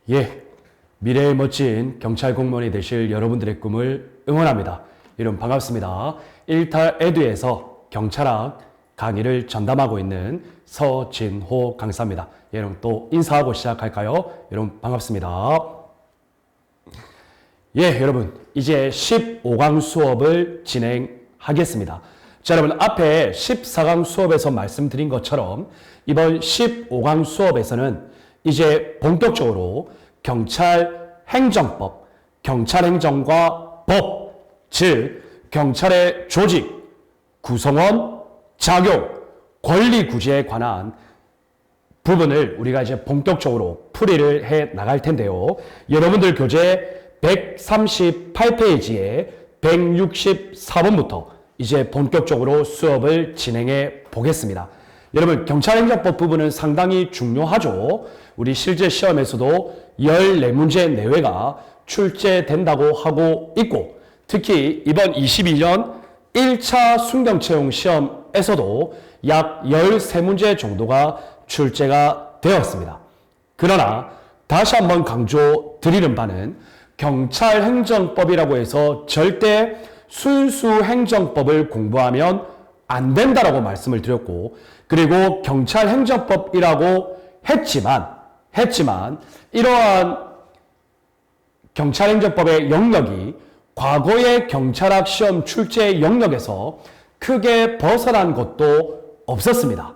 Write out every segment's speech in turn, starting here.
예, 미래의 멋진 경찰 공무원이 되실 여러분들의 꿈을 응원합니다. 여러분 반갑습니다. 일탈 에듀에서 경찰학 강의를 전담하고 있는 서진호 강사입니다. 여러분 또 인사하고 시작할까요? 여러분 반갑습니다. 예, 여러분 이제 15강 수업을 진행하겠습니다. 자, 여러분 앞에 14강 수업에서 말씀드린 것처럼 이번 15강 수업에서는 이제 본격적으로 경찰 행정법, 경찰 행정과 법, 즉 경찰의 조직, 구성원, 작용, 권리 구제에 관한 부분을 우리가 이제 본격적으로 풀이를 해 나갈 텐데요. 여러분들 교재 138페이지에 164번부터 이제 본격적으로 수업을 진행해 보겠습니다. 여러분 경찰행정법 부분은 상당히 중요하죠. 우리 실제 시험에서도 14문제 내외가 출제된다고 하고 있고, 특히 이번 22년 1차 순경채용 시험에서도 약 13문제 정도가 출제가 되었습니다. 그러나 다시 한번 강조 드리는 바는 경찰행정법이라고 해서 절대 순수행정법을 공부하면 안 된다라고 말씀을 드렸고, 그리고 경찰행정법이라고 했지만 이러한 경찰행정법의 영역이 과거의 경찰학 시험 출제 영역에서 크게 벗어난 것도 없었습니다.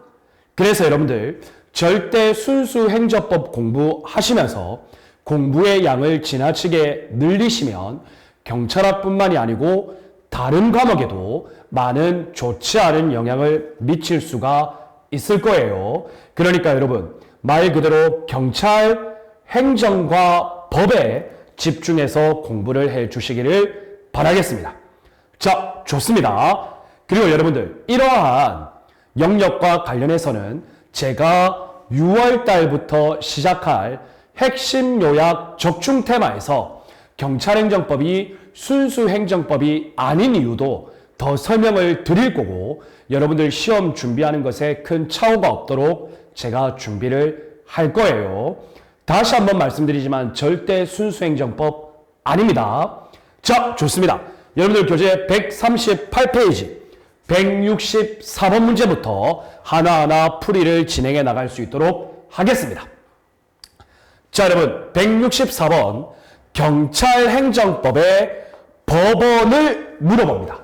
그래서 여러분들 절대 순수행정법 공부하시면서 공부의 양을 지나치게 늘리시면 경찰학뿐만이 아니고 다른 과목에도 많은 좋지 않은 영향을 미칠 수가 있을 거예요. 그러니까 여러분 말 그대로 경찰 행정과 법에 집중해서 공부를 해 주시기를 바라겠습니다. 자, 좋습니다. 그리고 여러분들 이러한 영역과 관련해서는 제가 6월 달부터 시작할 핵심 요약 적중 테마에서 경찰행정법이 순수행정법이 아닌 이유도 더 설명을 드릴 거고, 여러분들 시험 준비하는 것에 큰 차후가 없도록 제가 준비를 할 거예요. 다시 한번 말씀드리지만 절대 순수행정법 아닙니다. 자, 좋습니다. 여러분들 교재 138페이지 164번 문제부터 하나하나 풀이를 진행해 나갈 수 있도록 하겠습니다. 자, 여러분 164번 경찰행정법의 법원을 물어봅니다.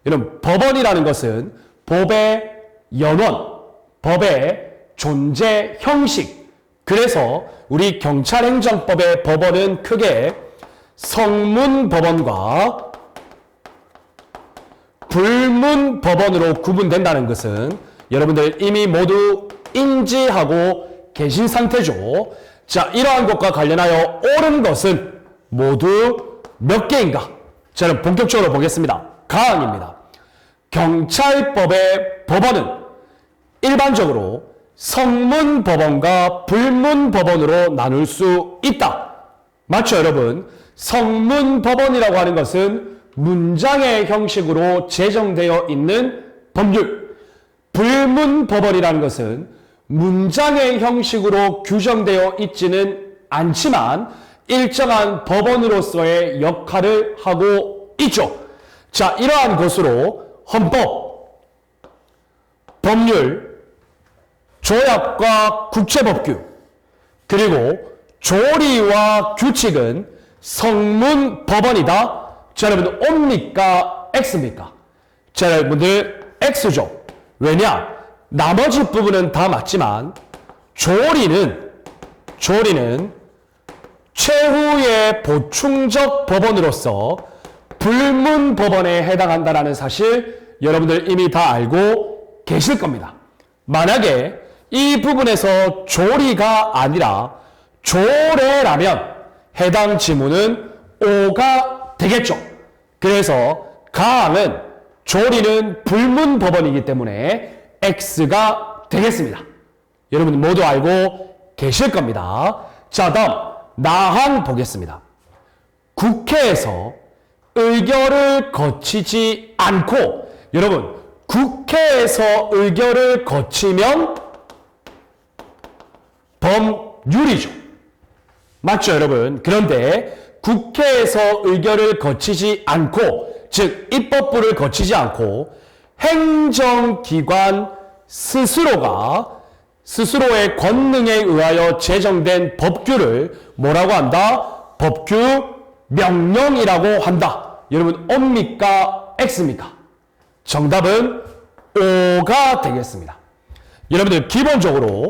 여러분 법원이라는 것은 법의 연원, 법의 존재 형식. 그래서 우리 경찰행정법의 법원은 크게 성문법원과 불문법원으로 구분된다는 것은 여러분들 이미 모두 인지하고 계신 상태죠. 자, 이러한 것과 관련하여 옳은 것은 모두 몇 개인가? 저는 본격적으로 보겠습니다. 가항입니다. 경찰법의 법원은 일반적으로 성문법원과 불문법원으로 나눌 수 있다. 맞죠, 여러분? 성문법원이라고 하는 것은 문장의 형식으로 제정되어 있는 법률. 불문법원이라는 것은 문장의 형식으로 규정되어 있지는 않지만 일정한 법원으로서의 역할을 하고 있죠. 자, 이러한 것으로 헌법, 법률, 조약과 국제법규, 그리고 조리와 규칙은 성문법원이다. 자, 여러분들 O입니까? X입니까? 자, 여러분들 X죠. 왜냐? 나머지 부분은 다 맞지만 조리는 최후의 보충적 법원으로서 불문법원에 해당한다는 사실 여러분들 이미 다 알고 계실 겁니다. 만약에 이 부분에서 조리가 아니라 조례라면 해당 지문은 O가 되겠죠. 그래서 가항은 조리는 불문법원이기 때문에 X가 되겠습니다. 여러분 모두 알고 계실 겁니다. 자, 다음 나항 보겠습니다. 국회에서 의결을 거치지 않고, 여러분 국회에서 의결을 거치면 법률이죠. 맞죠, 여러분? 그런데 국회에서 의결을 거치지 않고, 즉 입법부를 거치지 않고 행정기관 스스로의 권능에 의하여 제정된 법규를 뭐라고 한다? 법규 명령이라고 한다. 여러분, O입니까? X입니까? 정답은 O가 되겠습니다. 여러분들 기본적으로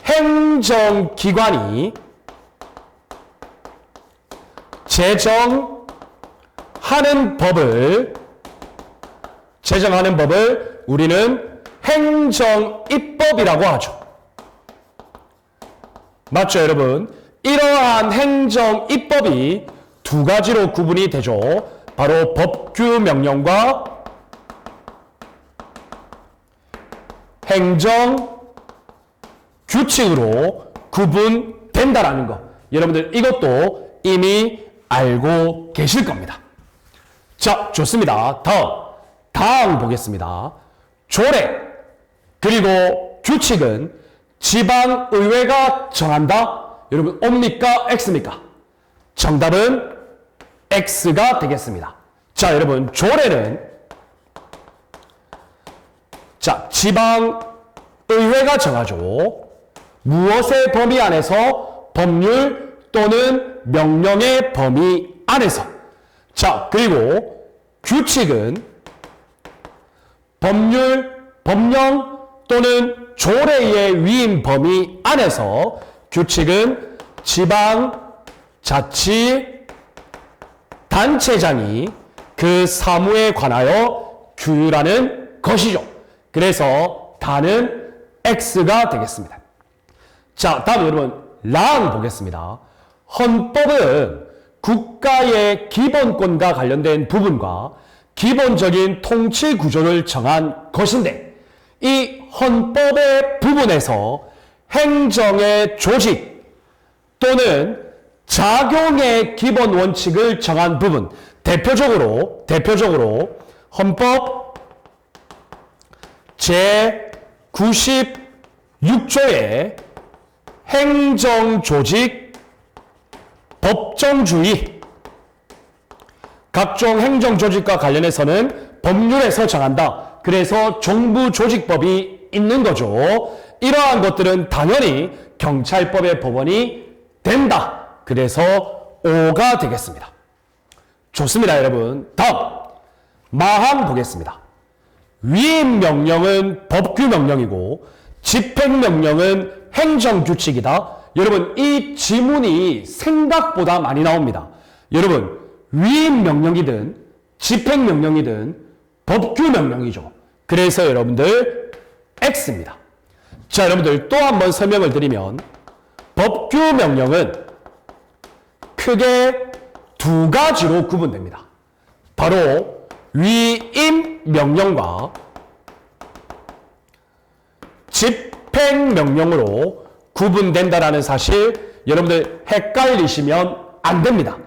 행정기관이 제정하는 법을 우리는 행정입법이라고 하죠. 맞죠, 여러분? 이러한 행정입법이 두 가지로 구분이 되죠. 바로 법규 명령과 행정 규칙으로 구분된다라는 거. 여러분들 이것도 이미 알고 계실 겁니다. 자, 좋습니다. 다음 보겠습니다. 조례 그리고 규칙은 지방의회가 정한다. 여러분, O입니까? X입니까? 정답은 X가 되겠습니다. 자, 여러분, 조례는 지방의회가 정하죠. 무엇의 범위 안에서? 법률 또는 명령의 범위 안에서. 자, 그리고 규칙은 법령 또는 조례의 위임 범위 안에서. 규칙은 지방자치단체장이 그 사무에 관하여 규율하는 것이죠. 그래서 다는 X가 되겠습니다. 자, 다음 여러분 랑 보겠습니다. 헌법은 국가의 기본권과 관련된 부분과 기본적인 통치 구조를 정한 것인데, 이 헌법의 부분에서 행정의 조직 또는 작용의 기본 원칙을 정한 부분, 대표적으로 헌법 제96조의 행정조직, 법정주의, 각종 행정조직과 관련해서는 법률에서 정한다. 그래서 정부조직법이 있는 거죠. 이러한 것들은 당연히 경찰법의 법원이 된다. 그래서 O가 되겠습니다. 좋습니다, 여러분. 다음 마항 보겠습니다. 위임명령은 법규명령이고 집행명령은 행정규칙이다. 여러분, 이 지문이 생각보다 많이 나옵니다. 여러분, 위임명령이든 집행명령이든 법규명령이죠. 그래서 여러분들 X입니다. 자, 여러분들 또 한 번 설명을 드리면 법규명령은 크게 두 가지로 구분됩니다. 바로 위임명령과 집행명령으로 구분된다라는 사실, 여러분들 헷갈리시면 안 됩니다.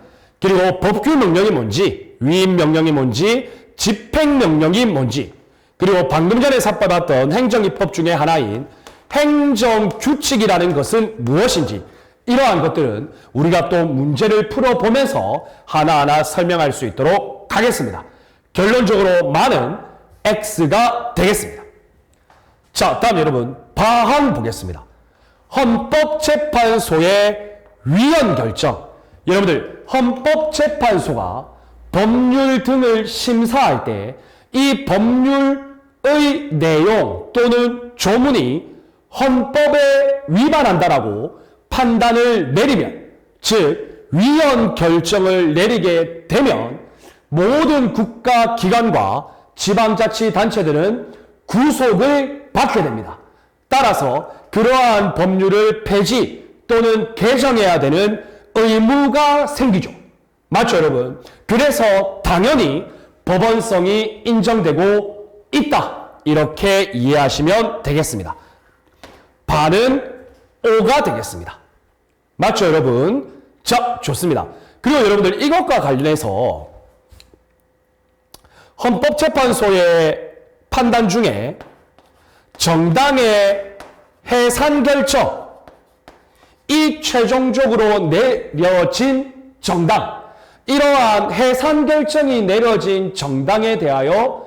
그리고 법규명령이 뭔지, 위임명령이 뭔지, 집행명령이 뭔지, 그리고 방금 전에 삭발받았던 행정입법 중에 하나인 행정규칙이라는 것은 무엇인지, 이러한 것들은 우리가 또 문제를 풀어보면서 하나하나 설명할 수 있도록 하겠습니다. 결론적으로 많은 X가 되겠습니다. 자, 다음 여러분 바항 보겠습니다. 헌법재판소의 위헌 결정. 여러분들, 헌법재판소가 법률 등을 심사할 때 이 법률의 내용 또는 조문이 헌법에 위반한다라고 판단을 내리면, 즉 위헌 결정을 내리게 되면 모든 국가기관과 지방자치단체들은 구속을 받게 됩니다. 따라서 그러한 법률을 폐지 또는 개정해야 되는 의무가 생기죠. 맞죠, 여러분? 그래서 당연히 법원성이 인정되고 있다. 이렇게 이해하시면 되겠습니다. 반은 O가 되겠습니다. 맞죠, 여러분? 자, 좋습니다. 그리고 여러분들 이것과 관련해서 헌법재판소의 판단 중에 정당의 해산 결정, 이 이 최종적으로 내려진 정당, 이러한 해산 결정이 내려진 정당에 대하여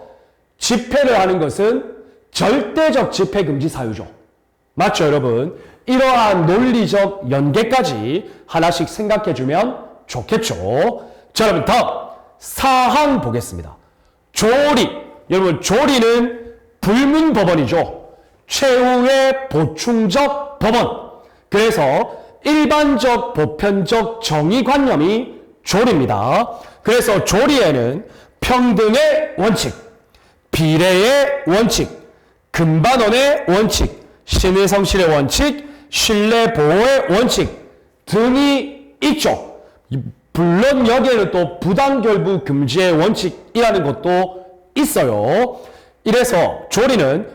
집회를 하는 것은 절대적 집회 금지 사유죠. 맞죠, 여러분? 이러한 논리적 연계까지 하나씩 생각해주면 좋겠죠. 자, 여러분 다음 사항 보겠습니다. 조리. 여러분 조리는 불문법원이죠. 최후의 보충적 법원. 그래서 일반적 보편적 정의관념이 조리입니다. 그래서 조리에는 평등의 원칙, 비례의 원칙, 금반원의 원칙, 신의 성실의 원칙, 신뢰 보호의 원칙 등이 있죠. 물론 여기에는 또 부당결부 금지의 원칙이라는 것도 있어요. 이래서 조리는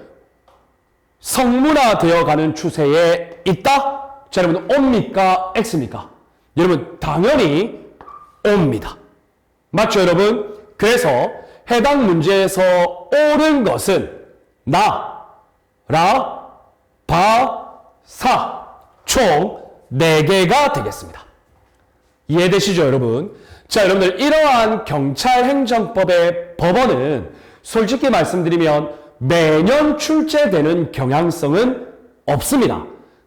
성문화되어가는 추세에 있다? 자, 여러분 O입니까? X입니까? 여러분 당연히 O입니다. 맞죠, 여러분? 그래서 해당 문제에서 옳은 것은 나, 라, 바, 사 총 4개가 되겠습니다. 이해되시죠, 여러분? 자, 여러분들 이러한 경찰행정법의 법원은 솔직히 말씀드리면 매년 출제되는 경향성은 없습니다.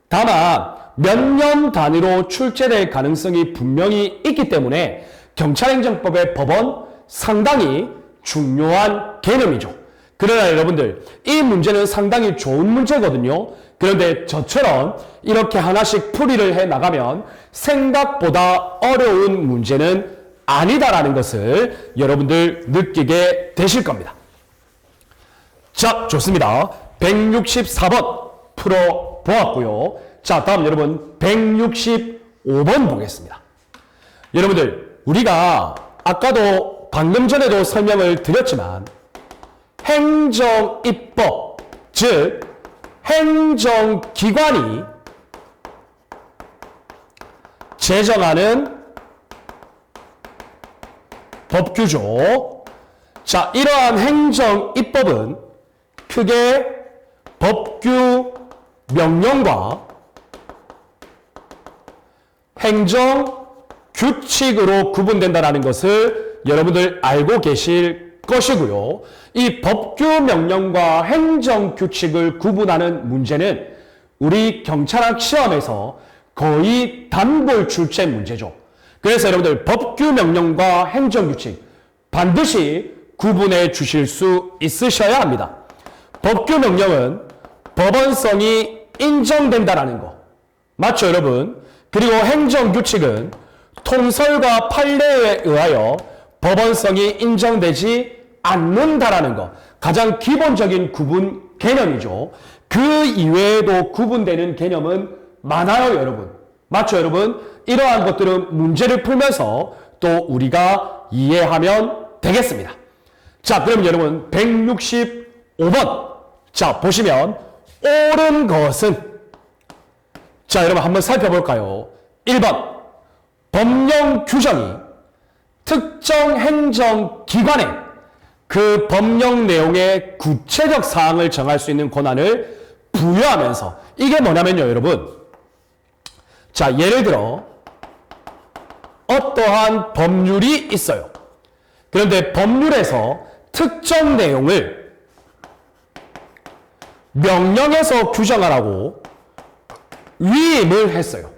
다만 몇 년 단위로 출제될 가능성이 분명히 있기 때문에 경찰행정법의 법원 상당히 중요한 개념이죠. 그러나 여러분들 이 문제는 상당히 좋은 문제거든요. 그런데 저처럼 이렇게 하나씩 풀이를 해 나가면 생각보다 어려운 문제는 아니다라는 것을 여러분들 느끼게 되실 겁니다. 자, 좋습니다. 164번 풀어보았고요. 자, 다음 여러분 165번 보겠습니다. 여러분들 우리가 아까도 방금 전에도 설명을 드렸지만 행정입법, 즉 행정기관이 제정하는 법규죠. 자, 이러한 행정입법은 크게 법규 명령과 행정규칙으로 구분된다는 것을 여러분들 알고 계실 것이고요. 이 법규 명령과 행정규칙을 구분하는 문제는 우리 경찰학 시험에서 거의 단골 출제 문제죠. 그래서 여러분들 법규 명령과 행정규칙 반드시 구분해 주실 수 있으셔야 합니다. 법규 명령은 법원성이 인정된다라는 거. 맞죠, 여러분? 그리고 행정규칙은 통설과 판례에 의하여 법원성이 인정되지 않는다라는 거. 가장 기본적인 구분 개념이죠. 그 이외에도 구분되는 개념은 많아요, 여러분. 맞죠, 여러분? 이러한 것들은 문제를 풀면서 또 우리가 이해하면 되겠습니다. 자, 그럼 여러분 165번. 자, 보시면 옳은 것은, 자, 여러분 한번 살펴볼까요? 1번 법령 규정이 특정 행정기관에 그 법령 내용의 구체적 사항을 정할 수 있는 권한을 부여하면서, 이게 뭐냐면요, 여러분. 자, 예를 들어 어떠한 법률이 있어요. 그런데 법률에서 특정 내용을 명령에서 규정하라고 위임을 했어요.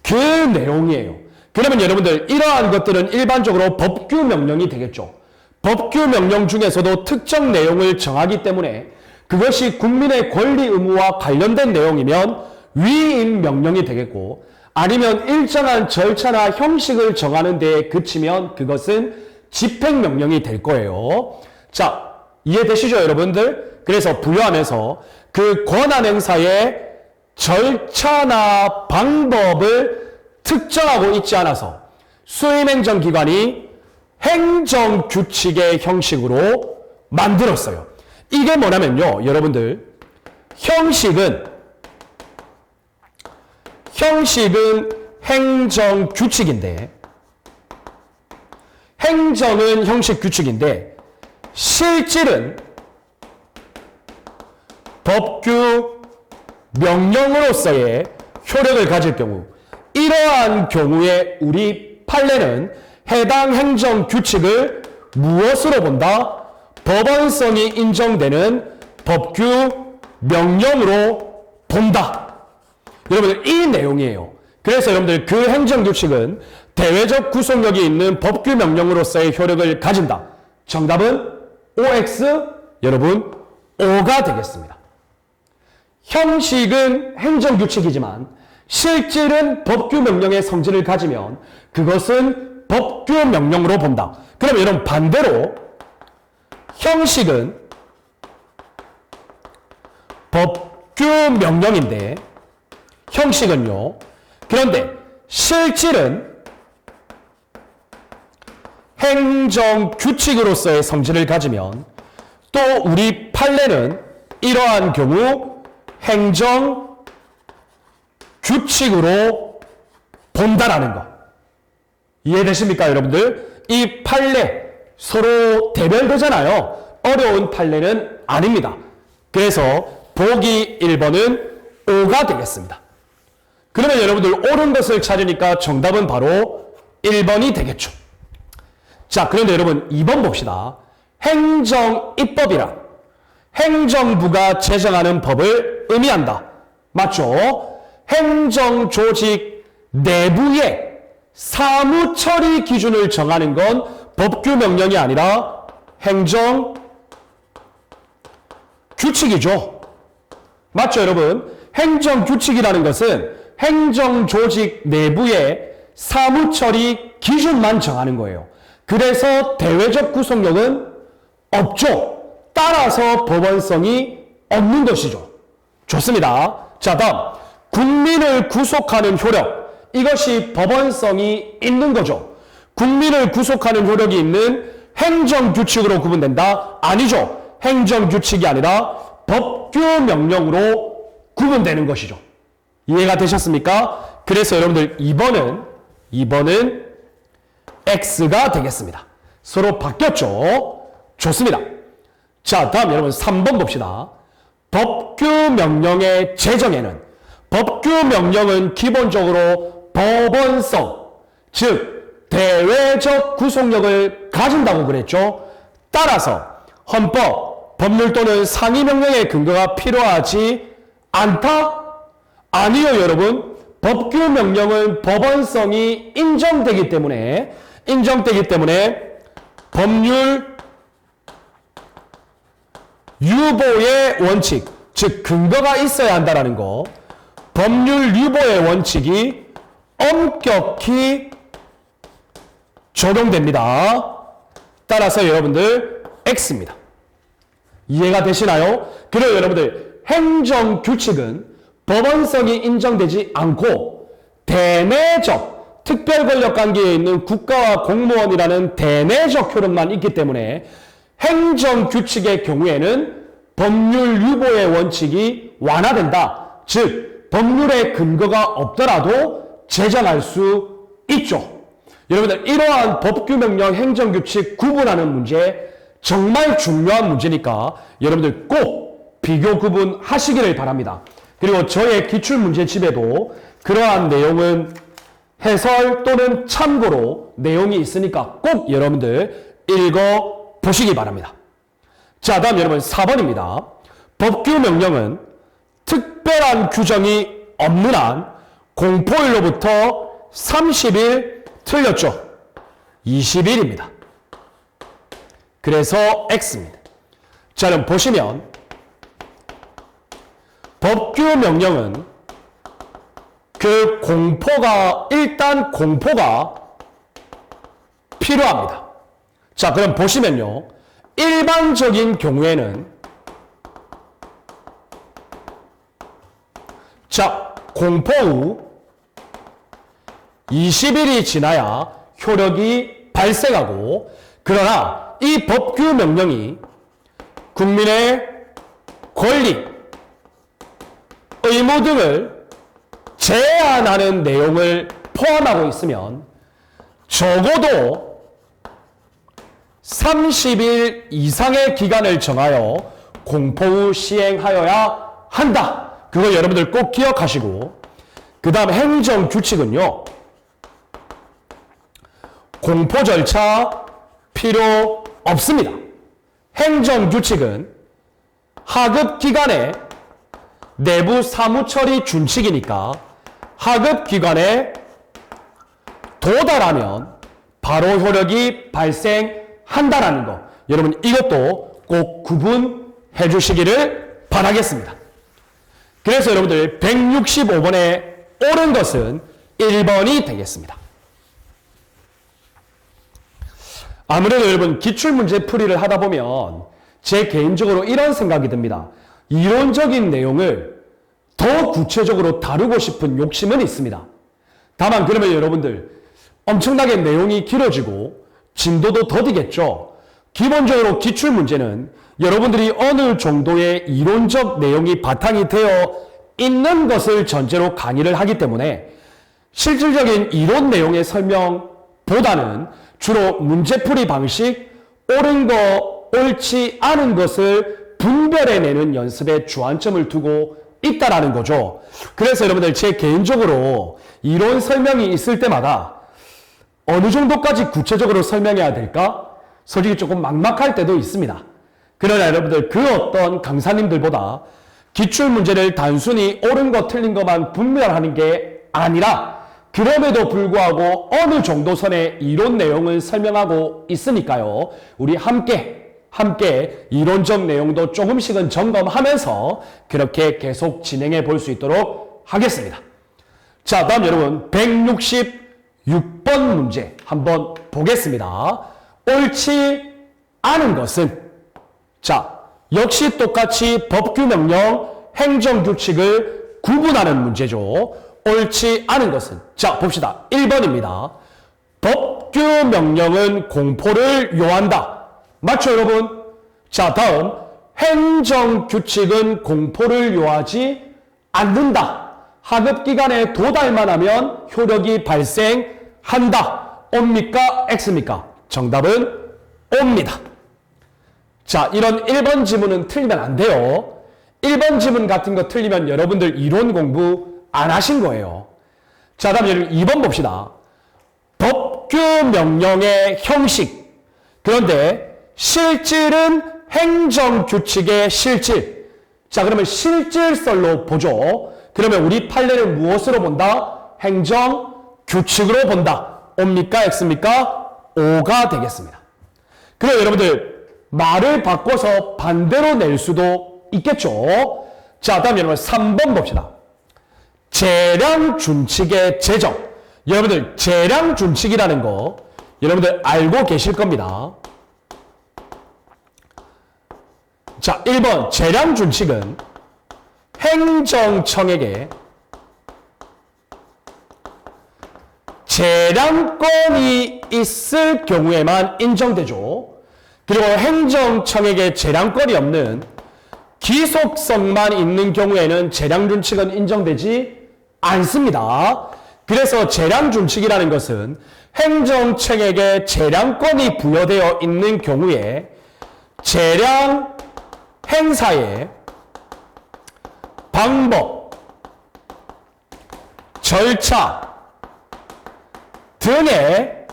그 내용이에요. 그러면 여러분들 이러한 것들은 일반적으로 법규 명령이 되겠죠. 법규 명령 중에서도 특정 내용을 정하기 때문에 그것이 국민의 권리 의무와 관련된 내용이면 위임 명령이 되겠고, 아니면 일정한 절차나 형식을 정하는 데에 그치면 그것은 집행 명령이 될 거예요. 자, 이해되시죠, 여러분들? 그래서 부여하면서 그 권한 행사의 절차나 방법을 특정하고 있지 않아서 수임행정기관이 행정규칙의 형식으로 만들었어요. 이게 뭐냐면요, 여러분들, 형식은 행정규칙인데, 행정은 형식규칙인데 실질은 법규 명령으로서의 효력을 가질 경우, 이러한 경우에 우리 판례는 해당 행정규칙을 무엇으로 본다? 법원성이 인정되는 법규 명령으로 본다. 여러분들 이 내용이에요. 그래서 여러분들 그 행정규칙은 대외적 구속력이 있는 법규 명령으로서의 효력을 가진다. 정답은 OX 여러분 O가 되겠습니다. 형식은 행정규칙이지만 실질은 법규 명령의 성질을 가지면 그것은 법규 명령으로 본다. 그러면 여러분 반대로 형식은 법규 명령인데 형식은요. 그런데 실질은 행정규칙으로서의 성질을 가지면 또 우리 판례는 이러한 경우 행정규칙으로 본다라는 거. 이해되십니까, 여러분들? 이 판례 서로 대별되잖아요. 어려운 판례는 아닙니다. 그래서 보기 1번은 5가 되겠습니다. 그러면 여러분들 옳은 것을 찾으니까 정답은 바로 1번이 되겠죠. 자, 그런데 여러분 2번 봅시다. 행정입법이란 행정부가 제정하는 법을 의미한다. 맞죠? 행정조직 내부의 사무처리 기준을 정하는 건 법규 명령이 아니라 행정규칙이죠. 맞죠, 여러분? 행정규칙이라는 것은 행정조직 내부의 사무처리 기준만 정하는 거예요. 그래서 대외적 구속력은 없죠. 따라서 법원성이 없는 것이죠. 좋습니다. 자, 다음 국민을 구속하는 효력. 이것이 법원성이 있는 거죠. 국민을 구속하는 효력이 있는 행정규칙으로 구분된다? 아니죠. 행정규칙이 아니라 법규 명령으로 구분되는 것이죠. 이해가 되셨습니까? 그래서 여러분들 2번은 X가 되겠습니다. 서로 바뀌었죠? 좋습니다. 자, 다음 여러분 3번 봅시다. 법규 명령의 제정에는 법규 명령은 기본적으로 법원성, 즉 대외적 구속력을 가진다고 그랬죠. 따라서 헌법, 법률 또는 상위 명령의 근거가 필요하지 않다? 아니요, 여러분. 법규 명령은 법원성이 인정되기 때문에 법률 유보의 원칙, 즉 근거가 있어야 한다라는 거, 법률 유보의 원칙이 엄격히 적용됩니다. 따라서 여러분들 X입니다. 이해가 되시나요? 그리고 여러분들 행정규칙은 법원성이 인정되지 않고 대내적 특별권력관계에 있는 국가와 공무원이라는 대내적 효력만 있기 때문에 행정규칙의 경우에는 법률 유보의 원칙이 완화된다. 즉 법률의 근거가 없더라도 제정할 수 있죠. 여러분들 이러한 법규명령 행정규칙 구분하는 문제 정말 중요한 문제니까 여러분들 꼭 비교 구분하시기를 바랍니다. 그리고 저의 기출문제집에도 그러한 내용은 해설 또는 참고로 내용이 있으니까 꼭 여러분들 읽어보시기 바랍니다. 자, 다음 여러분 4번입니다. 법규명령은 특별한 규정이 없는 한 공포일로부터 30일 틀렸죠. 20일입니다. 그래서 X입니다. 자, 그럼 보시면 법규명령은 그 일단 공포가 필요합니다. 자, 그럼 보시면요. 일반적인 경우에는 자, 공포 후 20일이 지나야 효력이 발생하고, 그러나 이 법규 명령이 국민의 권리, 의무 등을 제한하는 내용을 포함하고 있으면 적어도 30일 이상의 기간을 정하여 공포 후 시행하여야 한다. 그거 여러분들 꼭 기억하시고, 그 다음 행정규칙은요. 공포 절차 필요 없습니다. 행정규칙은 하급기관의 내부 사무처리 준칙이니까 하급기관에 도달하면 바로 효력이 발생한다라는 거. 여러분 이것도 꼭 구분해 주시기를 바라겠습니다. 그래서 여러분들 165번에 옳은 것은 1번이 되겠습니다. 아무래도 여러분 기출문제 풀이를 하다 보면 제 개인적으로 이런 생각이 듭니다. 이론적인 내용을 더 구체적으로 다루고 싶은 욕심은 있습니다. 다만 그러면 여러분들 엄청나게 내용이 길어지고 진도도 더디겠죠. 기본적으로 기출문제는 여러분들이 어느 정도의 이론적 내용이 바탕이 되어 있는 것을 전제로 강의를 하기 때문에 실질적인 이론 내용의 설명보다는 주로 문제풀이 방식, 옳은 거, 옳지 않은 것을 분별해내는 연습에 주안점을 두고 있다라는 거죠. 그래서 여러분들 제 개인적으로 이론 설명이 있을 때마다 어느 정도까지 구체적으로 설명해야 될까? 솔직히 조금 막막할 때도 있습니다. 그러나 여러분들 그 어떤 강사님들보다 기출문제를 단순히 옳은 거 틀린 것만 분별하는 게 아니라 그럼에도 불구하고 어느 정도 선의 이론 내용을 설명하고 있으니까요. 우리 함께 이론적 내용도 조금씩은 점검하면서 그렇게 계속 진행해 볼 수 있도록 하겠습니다. 자, 다음 여러분 166번 문제 한번 보겠습니다. 옳지 않은 것은 자, 역시 똑같이 법규명령, 행정규칙을 구분하는 문제죠. 옳지 않은 것은 자, 봅시다. 1번입니다. 법규명령은 공포를 요한다. 맞죠, 여러분? 자, 다음 행정규칙은 공포를 요하지 않는다. 하급기관에 도달만 하면 효력이 발생한다. O입니까? X입니까? 정답은 O입니다. 자, 이런 1번 지문은 틀리면 안 돼요. 1번 지문 같은 거 틀리면 여러분들 이론 공부 안 하신 거예요. 자, 다음 여러분 2번 봅시다. 법규명령의 형식. 그런데 실질은 행정규칙의 실질. 자, 그러면 실질설로 보죠. 그러면 우리 판례는 무엇으로 본다? 행정규칙으로 본다. O입니까? X입니까? O가 되겠습니다. 그럼 여러분들 말을 바꿔서 반대로 낼 수도 있겠죠. 자, 다음 여러분 3번 봅시다. 재량준칙의 제정. 여러분들 재량준칙이라는 거 여러분들 알고 계실 겁니다. 자, 1번 재량준칙은 행정청에게 재량권이 있을 경우에만 인정되죠. 그리고 행정청에게 재량권이 없는 기속성만 있는 경우에는 재량준칙은 인정되지 않습니다. 그래서 재량준칙이라는 것은 행정청에게 재량권이 부여되어 있는 경우에 재량 행사의 방법, 절차 등의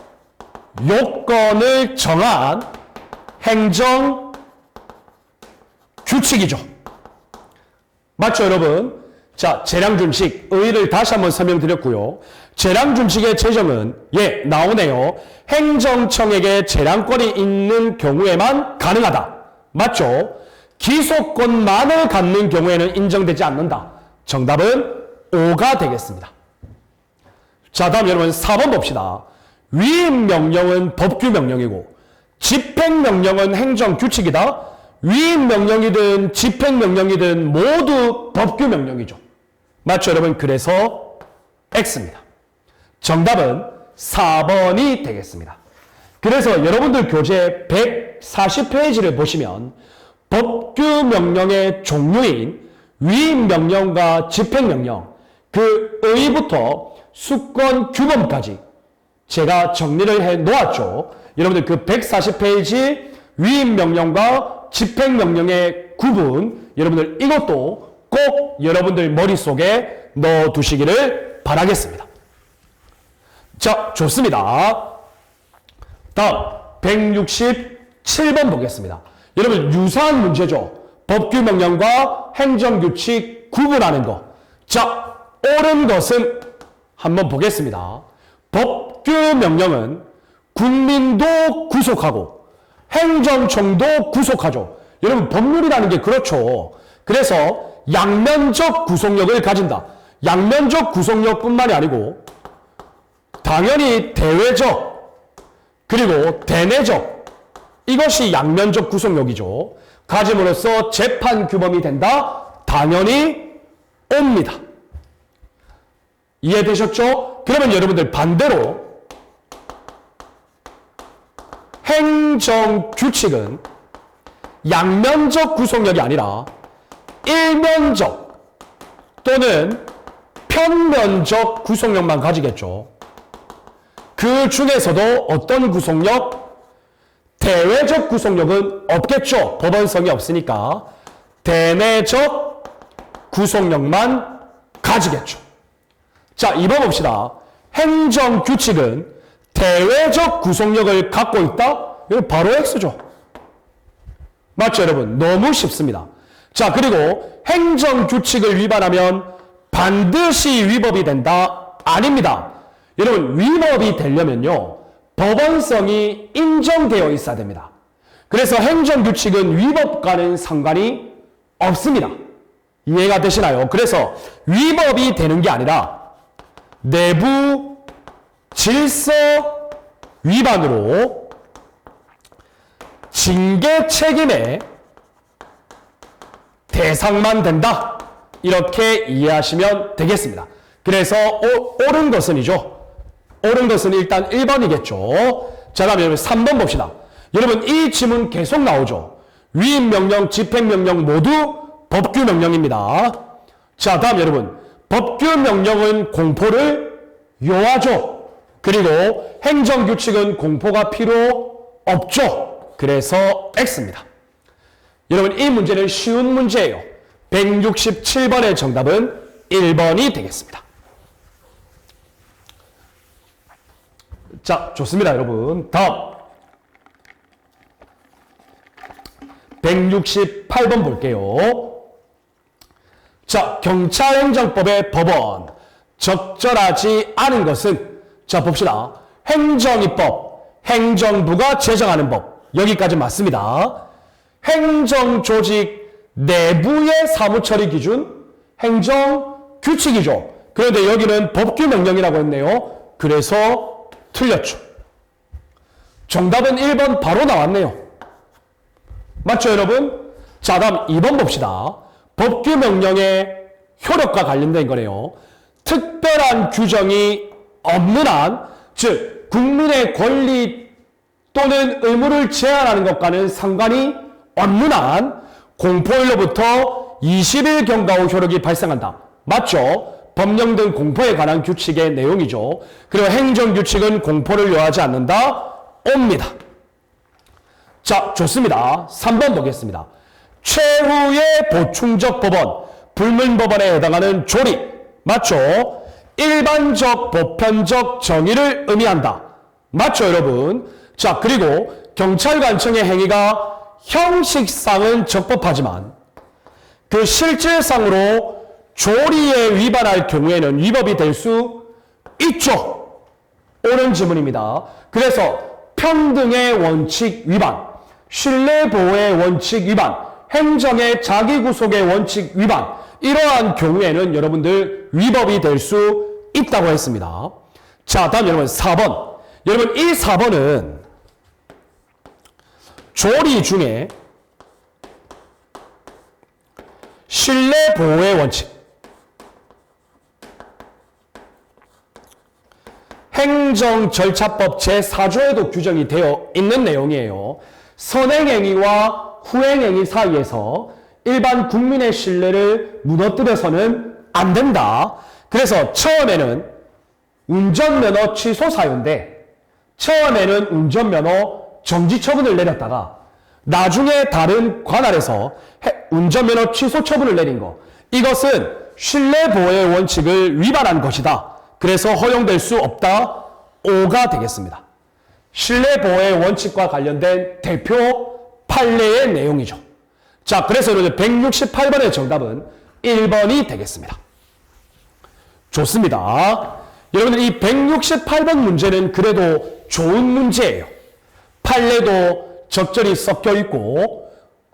요건을 정한 행정 규칙이죠. 맞죠, 여러분? 자, 재량준칙, 의의를 다시 한번 설명드렸고요. 재량준칙의 제정은, 예, 나오네요. 행정청에게 재량권이 있는 경우에만 가능하다. 맞죠? 기소권만을 갖는 경우에는 인정되지 않는다. 정답은 O가 되겠습니다. 자, 다음 여러분 4번 봅시다. 위임명령은 법규명령이고 집행명령은 행정규칙이다. 위임명령이든 집행명령이든 모두 법규명령이죠. 맞죠, 여러분? 그래서 X입니다. 정답은 4번이 되겠습니다. 그래서 여러분들 교재 140페이지를 보시면 법규명령의 종류인 위임명령과 집행명령, 그 의의부터 수권규범까지 제가 정리를 해 놓았죠. 여러분들 그 140페이지 위임명령과 집행명령의 구분, 여러분들 이것도 꼭 여러분들 머릿속에 넣어 두시기를 바라겠습니다. 자, 좋습니다. 다음 167번 보겠습니다. 여러분 유사한 문제죠. 법규명령과 행정규칙 구분하는 거. 자, 옳은 것은 한번 보겠습니다. 법규명령은 국민도 구속하고 행정청도 구속하죠. 여러분 법률이라는 게 그렇죠. 그래서 양면적 구속력을 가진다. 양면적 구속력뿐만이 아니고 당연히 대외적 그리고 대내적 이것이 양면적 구속력이죠. 가짐으로써 재판 규범이 된다? 당연히 옵니다. 이해되셨죠? 그러면 여러분들 반대로 행정규칙은 양면적 구속력이 아니라 일면적 또는 편면적 구속력만 가지겠죠. 그 중에서도 어떤 구속력? 대외적 구속력은 없겠죠. 법원성이 없으니까. 대내적 구속력만 가지겠죠. 자, 2번 봅시다. 행정규칙은 대외적 구속력을 갖고 있다? 이거 바로 X죠. 맞죠, 여러분? 너무 쉽습니다. 자, 그리고 행정규칙을 위반하면 반드시 위법이 된다? 아닙니다. 여러분, 위법이 되려면요, 법원성이 인정되어 있어야 됩니다. 그래서 행정규칙은 위법과는 상관이 없습니다. 이해가 되시나요? 그래서 위법이 되는 게 아니라 내부 질서 위반으로 징계 책임의 대상만 된다. 이렇게 이해하시면 되겠습니다. 그래서 옳은 것은이죠. 옳은 것은 일단 1번이겠죠. 자, 다음 여러분 3번 봅시다. 여러분 이 지문 계속 나오죠. 위임명령, 집행명령 모두 법규명령입니다. 자, 다음 여러분 법규명령은 공포를 요하죠. 그리고 행정규칙은 공포가 필요 없죠. 그래서 X입니다. 여러분 이 문제는 쉬운 문제예요. 167번의 정답은 1번이 되겠습니다. 자, 좋습니다, 여러분. 다음 168번 볼게요. 자, 경찰행정법의 법원 적절하지 않은 것은, 자, 봅시다. 행정입법, 행정부가 제정하는 법. 여기까지 맞습니다. 행정조직 내부의 사무처리 기준, 행정규칙이죠. 그런데 여기는 법규명령이라고 했네요. 그래서 틀렸죠. 정답은 1번 바로 나왔네요. 맞죠, 여러분? 자, 다음 2번 봅시다. 법규명령의 효력과 관련된 거네요. 특별한 규정이 없는 한, 즉 국민의 권리 또는 의무를 제한하는 것과는 상관이 없는 한 공포일로부터 20일 경과 후 효력이 발생한다. 맞죠? 법령 등 공포에 관한 규칙의 내용이죠. 그리고 행정규칙은 공포를 요하지 않는다. 옵니다. 자, 좋습니다. 3번 보겠습니다. 최후의 보충적 법원, 불문법원에 해당하는 조리. 맞죠? 일반적, 보편적 정의를 의미한다. 맞죠, 여러분? 자, 그리고 경찰관청의 행위가 형식상은 적법하지만 그 실질상으로 조리에 위반할 경우에는 위법이 될 수 있죠. 옳은 지문입니다. 그래서 평등의 원칙 위반, 신뢰보호의 원칙 위반, 행정의 자기구속의 원칙 위반, 이러한 경우에는 여러분들 위법이 될 수 있다고 했습니다. 자, 다음 여러분 4번. 여러분 이 4번은 조리 중에 신뢰보호의 원칙, 행정절차법 제4조에도 규정이 되어 있는 내용이에요. 선행행위와 후행행위 사이에서 일반 국민의 신뢰를 무너뜨려서는 안 된다. 그래서 처음에는 운전면허 취소 사유인데 처음에는 운전면허 정지 처분을 내렸다가 나중에 다른 관할에서 운전면허 취소 처분을 내린 거, 이것은 신뢰 보호의 원칙을 위반한 것이다. 그래서 허용될 수 없다. 5가 되겠습니다. 신뢰 보호의 원칙과 관련된 대표 판례의 내용이죠. 자, 그래서 여러분 168번의 정답은 1번이 되겠습니다. 좋습니다. 여러분들 이 168번 문제는 그래도 좋은 문제예요. 판례도 적절히 섞여 있고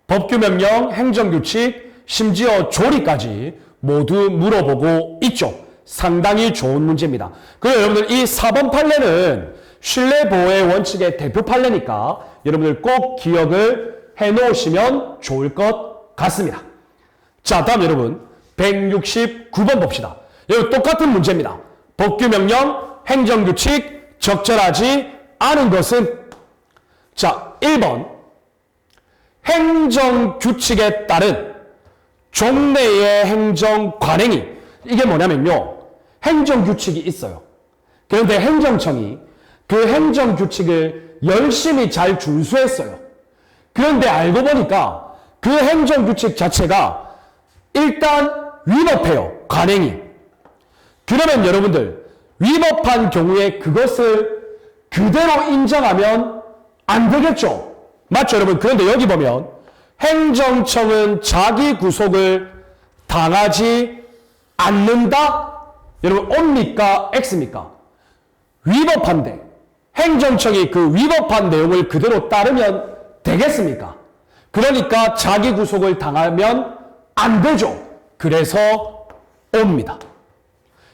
법규명령, 행정규칙, 심지어 조리까지 모두 물어보고 있죠. 상당히 좋은 문제입니다. 그리고 여러분들 이 4번 판례는 신뢰보호의 원칙의 대표 판례니까 여러분들 꼭 기억을 해놓으시면 좋을 것 같습니다. 자, 다음 여러분 169번 봅시다. 여기 똑같은 문제입니다. 법규명령, 행정규칙, 적절하지 않은 것은 자, 1번 행정규칙에 따른 종래의 행정관행이 이게 뭐냐면요. 행정규칙이 있어요. 그런데 행정청이 그 행정규칙을 열심히 잘 준수했어요. 그런데 알고 보니까 그 행정규칙 자체가 일단 위법해요. 관행이. 그러면 여러분들 위법한 경우에 그것을 그대로 인정하면 안 되겠죠. 맞죠 여러분? 그런데 여기 보면 행정청은 자기 구속을 당하지 않는다? 여러분 O입니까? X입니까? 위법한데 행정청이 그 위법한 내용을 그대로 따르면 되겠습니까? 그러니까 자기 구속을 당하면 안 되죠. 그래서 O입니다.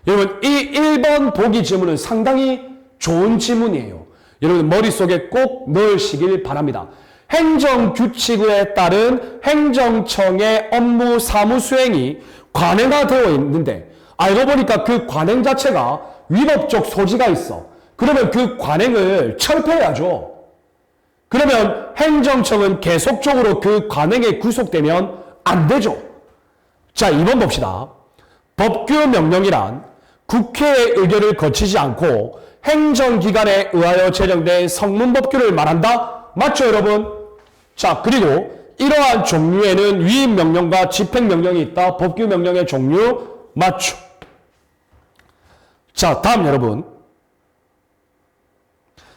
여러분 이 1번 보기 지문은 상당히 좋은 지문이에요. 여러분 머릿속에 꼭 넣으시길 바랍니다. 행정규칙에 따른 행정청의 업무 사무 수행이 관행화되어 있는데 알고 보니까 그 관행 자체가 위법적 소지가 있어. 그러면 그 관행을 철폐해야죠. 그러면 행정청은 계속적으로 그 관행에 구속되면 안 되죠. 자, 2번 봅시다. 법규 명령이란 국회의 의결을 거치지 않고 행정기관에 의하여 제정된 성문법규를 말한다? 맞죠, 여러분? 자, 그리고 이러한 종류에는 위임명령과 집행명령이 있다. 법규명령의 종류 맞죠? 자, 다음 여러분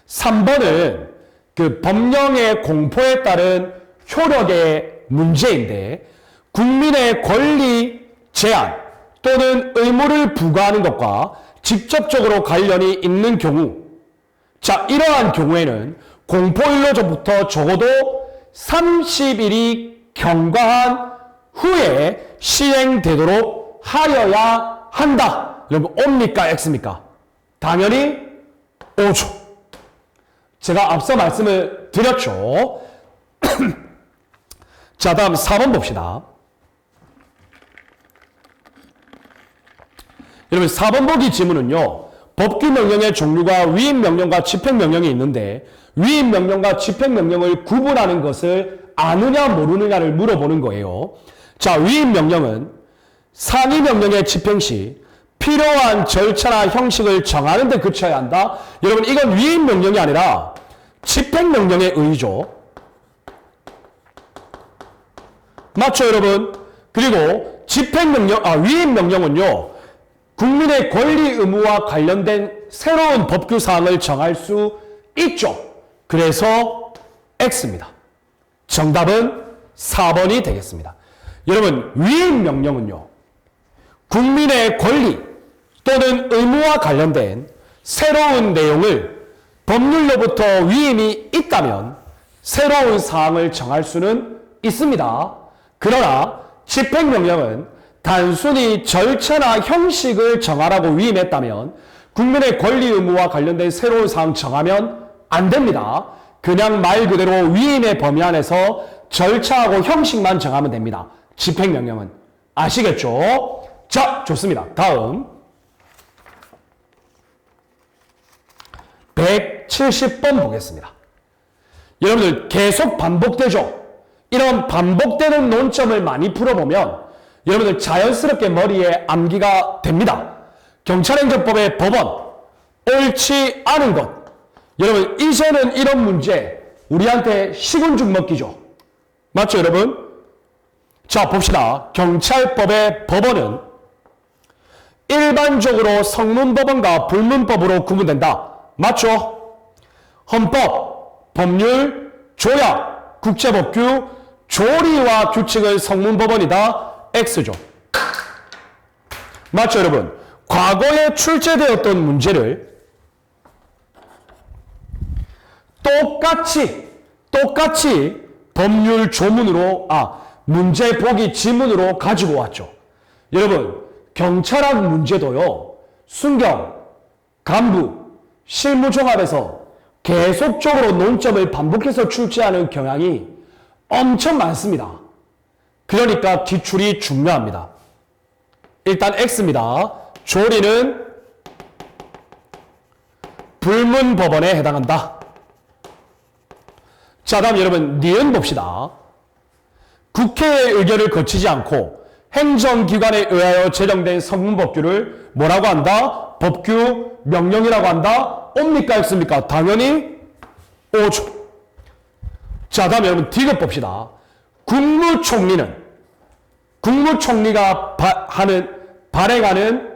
3번은 그 법령의 공포에 따른 효력의 문제인데 국민의 권리 제한 또는 의무를 부과하는 것과 직접적으로 관련이 있는 경우 자, 이러한 경우에는 공포일로부터 적어도 30일이 경과한 후에 시행되도록 하여야 한다. 여러분 O입니까? X입니까? 당연히 O죠. 제가 앞서 말씀을 드렸죠. 자, 다음 4번 봅시다. 여러분 4번 보기 지문은요. 법규명령의 종류가 위임명령과 집행명령이 있는데 위임명령과 집행명령을 구분하는 것을 아느냐 모르느냐를 물어보는 거예요. 자, 위임명령은 상위명령의 집행 시 필요한 절차나 형식을 정하는 데 그쳐야 한다. 여러분 이건 위임명령이 아니라 집행명령의 의의죠. 맞죠 여러분? 그리고 위임명령은요. 국민의 권리 의무와 관련된 새로운 법규사항을 정할 수 있죠. 그래서 X입니다. 정답은 4번이 되겠습니다. 여러분 위임명령은요. 국민의 권리 또는 의무와 관련된 새로운 내용을 법률로부터 위임이 있다면 새로운 사항을 정할 수는 있습니다. 그러나 집행명령은 단순히 절차나 형식을 정하라고 위임했다면 국민의 권리 의무와 관련된 새로운 사항 정하면 안 됩니다. 그냥 말 그대로 위임의 범위 안에서 절차하고 형식만 정하면 됩니다. 집행명령은. 아시겠죠? 자, 좋습니다. 다음 170번 보겠습니다. 여러분들 계속 반복되죠? 이런 반복되는 논점을 많이 풀어보면 여러분들 자연스럽게 머리에 암기가 됩니다. 경찰행정법의 법원, 옳지 않은 것. 여러분 이제는 이런 문제 우리한테 식은 죽 먹기죠. 맞죠 여러분? 자 봅시다. 경찰법의 법원은 일반적으로 성문법원과 불문법으로 구분된다. 맞죠? 헌법, 법률, 조약, 국제법규, 조리와 규칙은 성문법원이다. X죠. 맞죠, 여러분? 과거에 출제되었던 문제를 똑같이 법률 조문으로, 문제 보기 지문으로 가지고 왔죠. 여러분, 경찰학 문제도요, 순경, 간부, 실무종합에서 계속적으로 논점을 반복해서 출제하는 경향이 엄청 많습니다. 그러니까 기출이 중요합니다. 일단 X입니다. 조리는 불문법원에 해당한다. 자, 다음 여러분 니은 봅시다. 국회의 의결을 거치지 않고 행정기관에 의하여 제정된 성문법규를 뭐라고 한다? 법규, 명령이라고 한다? 옵니까? X입니까? 당연히 O죠. 자, 다음 여러분 D급 봅시다. 국무총리가 발행하는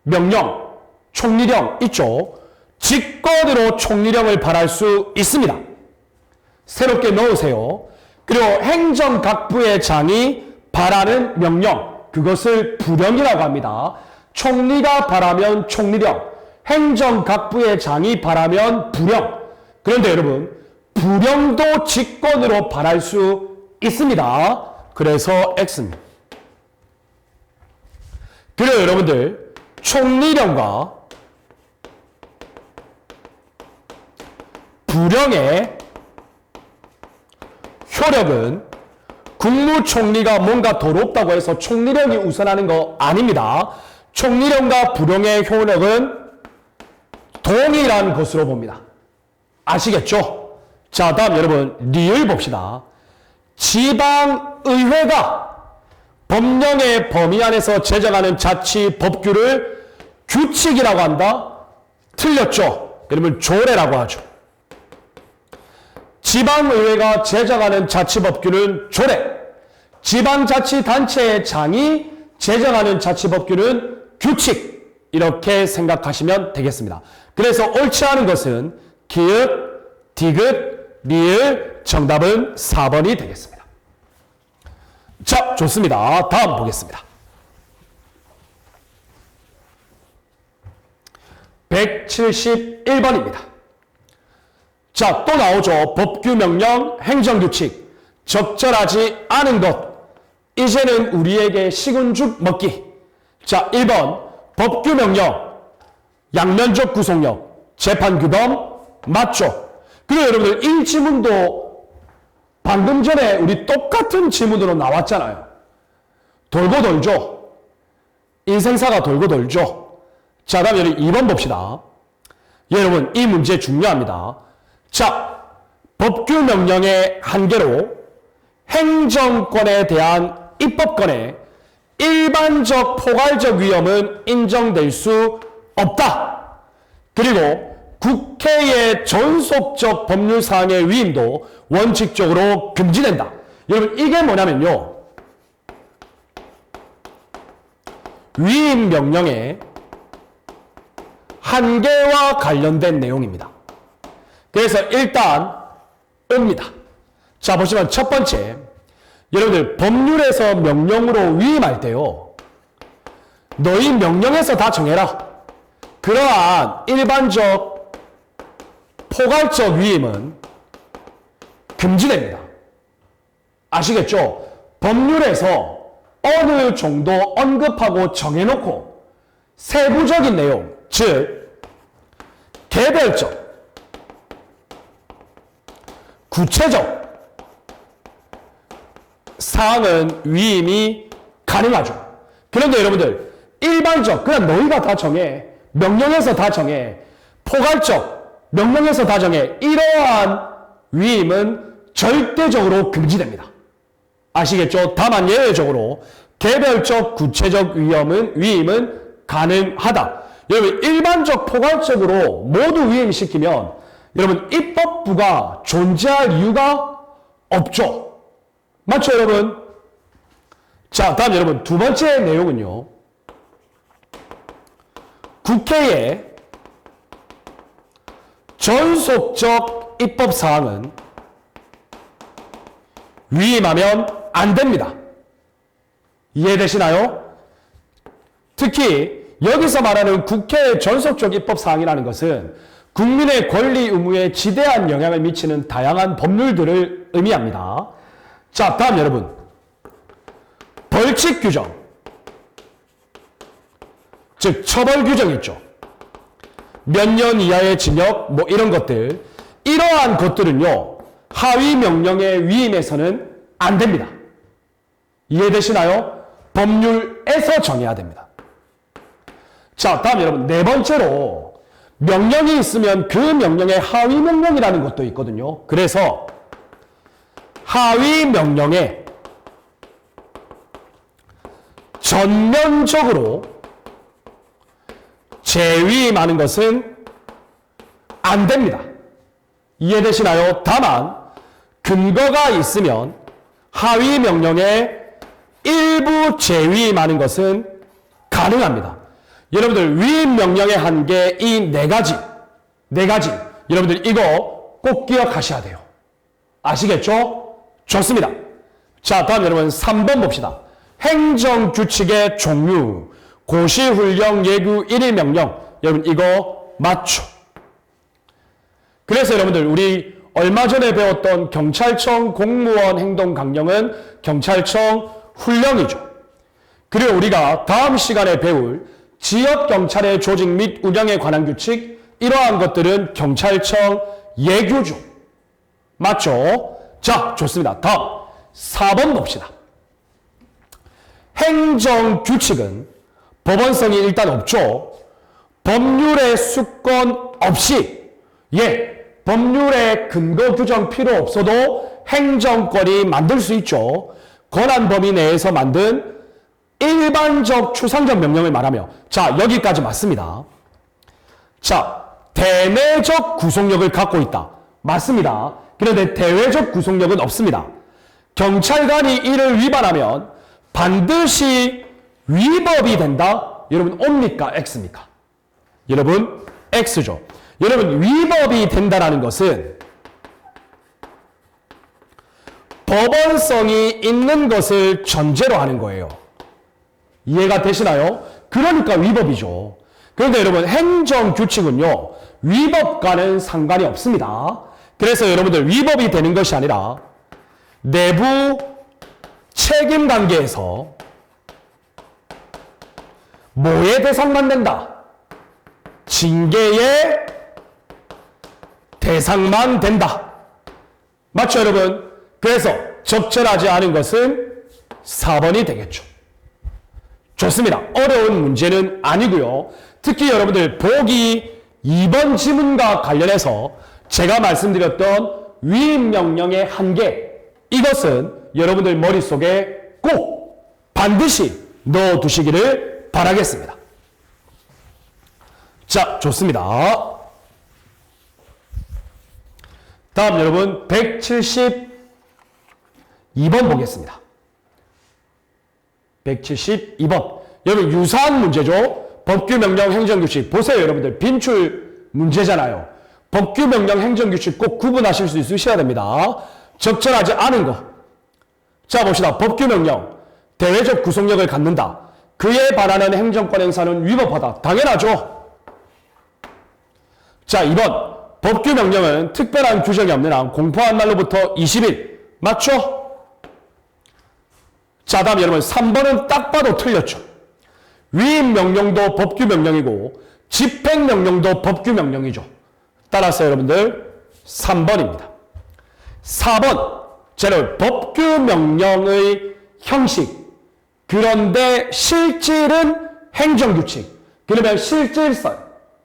명령, 총리령 있죠. 직권으로 총리령을 발할 수 있습니다. 새롭게 넣으세요. 그리고 행정각부의 장이 발하는 명령, 그것을 부령이라고 합니다. 총리가 발하면 총리령, 행정각부의 장이 발하면 부령. 그런데 여러분, 부령도 직권으로 발할 수 있습니다. 그래서 X입니다. 그래요, 여러분들. 총리령과 부령의 효력은 국무총리가 뭔가 더럽다고 해서 총리령이 우선하는 거 아닙니다. 총리령과 부령의 효력은 동일한 것으로 봅니다. 아시겠죠? 자, 다음 여러분 리을 봅시다. 지방의회가 법령의 범위 안에서 제정하는 자치 법규를 규칙이라고 한다? 틀렸죠? 여러분 조례라고 하죠. 지방의회가 제정하는 자치법규는 조례, 지방자치단체의 장이 제정하는 자치법규는 규칙, 이렇게 생각하시면 되겠습니다. 그래서 옳지 않은 것은 기읍, 디귿, 리을, 정답은 4번이 되겠습니다. 자, 좋습니다. 다음 보겠습니다. 171번입니다. 자, 또 나오죠. 법규, 명령, 행정규칙. 적절하지 않은 것. 이제는 우리에게 식은 죽 먹기. 자, 1번. 법규, 명령. 양면적 구속력. 재판 규범. 맞죠? 그리고 여러분들, 이 지문도 방금 전에 우리 똑같은 지문으로 나왔잖아요. 돌고 돌죠. 인생사가 돌고 돌죠. 자, 다음 여러분 2번 봅시다. 여러분, 이 문제 중요합니다. 자, 법규 명령의 한계로 행정권에 대한 입법권의 일반적 포괄적 위험은 인정될 수 없다. 그리고 국회의 전속적 법률사항의 위임도 원칙적으로 금지된다. 여러분, 이게 뭐냐면요. 위임 명령의 한계와 관련된 내용입니다. 그래서 일단 옵니다. 자, 보시면 첫 번째, 여러분들 법률에서 명령으로 위임할 때요, 너희 명령에서 다 정해라. 그러한 일반적 포괄적 위임은 금지됩니다. 아시겠죠? 법률에서 어느 정도 언급하고 정해놓고 세부적인 내용, 즉 개별적, 구체적 사항은 위임이 가능하죠. 그런데 여러분들, 일반적, 그냥 너희가 다 정해, 명령에서 다 정해, 포괄적, 명령에서 다 정해, 이러한 위임은 절대적으로 금지됩니다. 아시겠죠? 다만 예외적으로 개별적, 구체적 위임은 가능하다. 여러분, 일반적, 포괄적으로 모두 위임시키면 여러분, 입법부가 존재할 이유가 없죠. 맞죠, 여러분? 자, 다음 여러분, 두 번째 내용은요. 국회의 전속적 입법사항은 위임하면 안 됩니다. 이해되시나요? 특히 여기서 말하는 국회의 전속적 입법사항이라는 것은 국민의 권리 의무에 지대한 영향을 미치는 다양한 법률들을 의미합니다. 자, 다음 여러분. 벌칙 규정. 즉 처벌 규정 있죠. 몇 년 이하의 징역 뭐 이런 것들. 이러한 것들은요. 하위 명령의 위임에서는 안 됩니다. 이해되시나요? 법률에서 정해야 됩니다. 자, 다음 여러분. 네 번째로 명령이 있으면 그 명령의 하위 명령이라는 것도 있거든요. 그래서 하위 명령에 전면적으로 재위임하는 것은 안 됩니다. 이해되시나요? 다만 근거가 있으면 하위 명령에 일부 재위임하는 것은 가능합니다. 여러분들 위임 명령의 한계 이 네 가지 여러분들 이거 꼭 기억하셔야 돼요. 아시겠죠? 좋습니다. 자, 다음 여러분 3번 봅시다. 행정규칙의 종류, 고시훈령, 예규, 일일명령. 여러분 이거 맞죠? 그래서 여러분들 우리 얼마 전에 배웠던 경찰청 공무원 행동강령은 경찰청 훈령이죠. 그리고 우리가 다음 시간에 배울 지역경찰의 조직 및 운영에 관한 규칙, 이러한 것들은 경찰청 예규죠. 맞죠? 자, 좋습니다. 다음 4번 봅시다. 행정규칙은 법원성이 일단 없죠. 법률의 수권 없이, 법률의 근거 규정 필요 없어도 행정권이 만들 수 있죠. 권한 범위 내에서 만든 일반적 추상적 명령을 말하며, 자, 여기까지 맞습니다. 자, 대내적 구속력을 갖고 있다. 맞습니다. 그런데 대외적 구속력은 없습니다. 경찰관이 이를 위반하면 반드시 위법이 된다. 여러분 O입니까? X입니까? 여러분 X죠. 여러분 위법이 된다는 것은 법원성이 있는 것을 전제로 하는 거예요. 이해가 되시나요? 그러니까 위법이죠. 그런데 여러분 행정규칙은요. 위법과는 상관이 없습니다. 그래서 여러분들 위법이 되는 것이 아니라 내부 책임 관계에서 뭐의 대상만 된다? 징계의 대상만 된다. 맞죠 여러분? 그래서 적절하지 않은 것은 4번이 되겠죠. 좋습니다. 어려운 문제는 아니고요. 특히 여러분들 보기 2번 지문과 관련해서 제가 말씀드렸던 위임명령의 한계, 이것은 여러분들 머릿속에 꼭 반드시 넣어두시기를 바라겠습니다. 자, 좋습니다. 다음 여러분 172번 보겠습니다. 172번. 여러분 유사한 문제죠. 법규명령 행정규칙. 보세요 여러분들. 빈출 문제잖아요. 법규명령 행정규칙 꼭 구분하실 수 있으셔야 됩니다. 적절하지 않은 거. 자 봅시다. 법규명령. 대외적 구속력을 갖는다. 그에 반하는 행정권 행사는 위법하다. 당연하죠. 자 2번. 법규명령은 특별한 규정이 없는 한 공포한 날로부터 20일. 맞죠? 자, 다음 여러분 3번은 딱 봐도 틀렸죠. 위임명령도 법규명령이고 집행명령도 법규명령이죠. 따라서 여러분들 3번입니다. 4번. 자, 여러분 법규명령의 형식. 그런데 실질은 행정규칙. 그러면 실질설.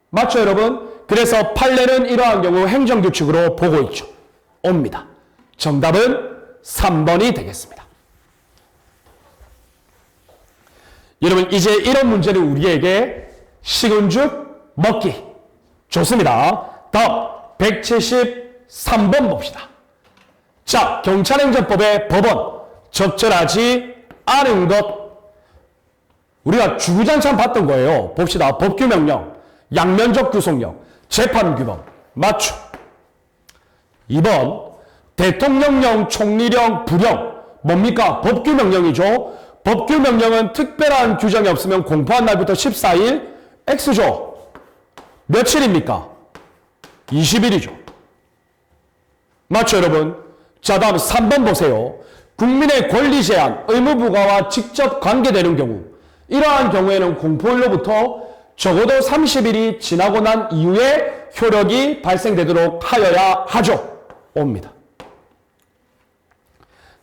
맞죠 여러분? 그래서 판례는 이러한 경우 행정규칙으로 보고 있죠. 옵니다. 정답은 3번이 되겠습니다. 여러분 이제 이런 문제를 우리에게 식은 죽 먹기. 좋습니다. 다음 173번 봅시다. 자, 경찰행정법의 법원 적절하지 않은 것. 우리가 주구장창 봤던 거예요. 봅시다. 법규명령, 양면적 구속력, 재판규범. 맞죠? 2번 대통령령, 총리령, 부령. 뭡니까? 법규명령이죠. 법규명령은 특별한 규정이 없으면 공포한 날부터 14일 X죠. 며칠입니까? 20일이죠. 맞죠, 여러분? 자, 다음 3번 보세요. 국민의 권리 제한, 의무 부과와 직접 관계되는 경우. 이러한 경우에는 공포일로부터 적어도 30일이 지나고 난 이후에 효력이 발생되도록 하여야 하죠. 옵니다.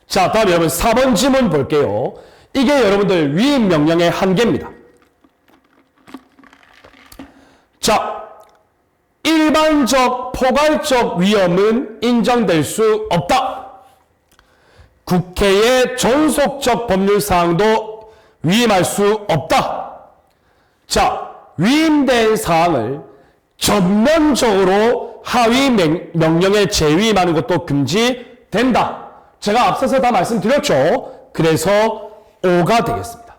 자, 다음 여러분 4번 지문 볼게요. 이게 여러분들 위임 명령의 한계입니다. 자, 일반적 포괄적 위험은 인정될 수 없다. 국회의 존속적 법률 사항도 위임할 수 없다. 자, 위임된 사항을 전면적으로 하위 명령에 재위임하는 것도 금지된다. 제가 앞서서 다 말씀드렸죠. 그래서 5가 되겠습니다.